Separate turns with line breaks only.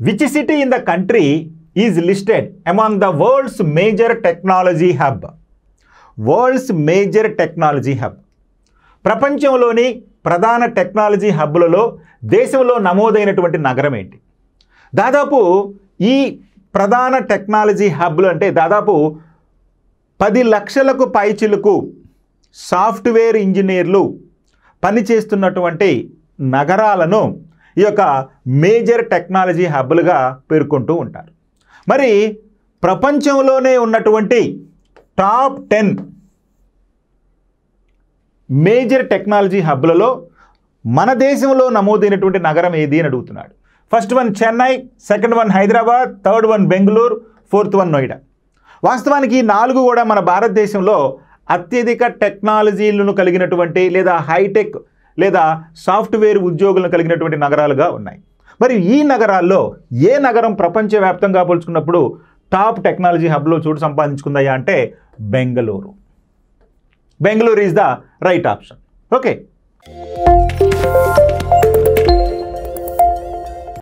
Which city in the country is listed among the world's major technology hub? World's major technology hub, ప్రపంచంలోని ప్రధాన technology హబ్బులలో దేశంలో నమోదైనటువంటి నగరం ఏంటి? దాదాపు ఈ ప్రధాన టెక్నాలజీ హబ్లు అంటే దాదాపు 10 లక్షలకు పైచిలకు సాఫ్ట్వేర్ ఇంజనీర్లు పనిచేస్తున్నటువంటి నగరాలను ఈ యొక్క మేజర్ టెక్నాలజీ హబ్లుగా పేర్కొంటూ ఉంటారు. మరి ప్రపంచంలోనే ఉన్నటువంటి టాప్ 10 మేజర్ టెక్నాలజీ హబ్లలో మన దేశంలో నమోదైనటువంటి నగరం ఏది అని అడుగుతున్నాడు. First one Chennai, second one Hyderabad, third one Bengaluru, fourth one Noida. వాస్తవానికి 4 కూడా మన భారతదేశంలో అత్యధిక టెక్నాలజీలను కలిగినటువంటి లేదా హైటెక్ లేదా సాఫ్ట్వేర్ ఉద్యోగులను కలిగినటువంటి నగరాలుగా ఉన్నాయి. మరి ఈ నగరాల్లో ఏ నగరం ప్రపంచవ్యాప్తంగా పోల్చుకున్నప్పుడు టాప్ టెక్నాలజీ హబ్లో చోటు సంపాదించుకుందయ్యా అంటే Bengaluru. Bengaluru is the right option. Okay.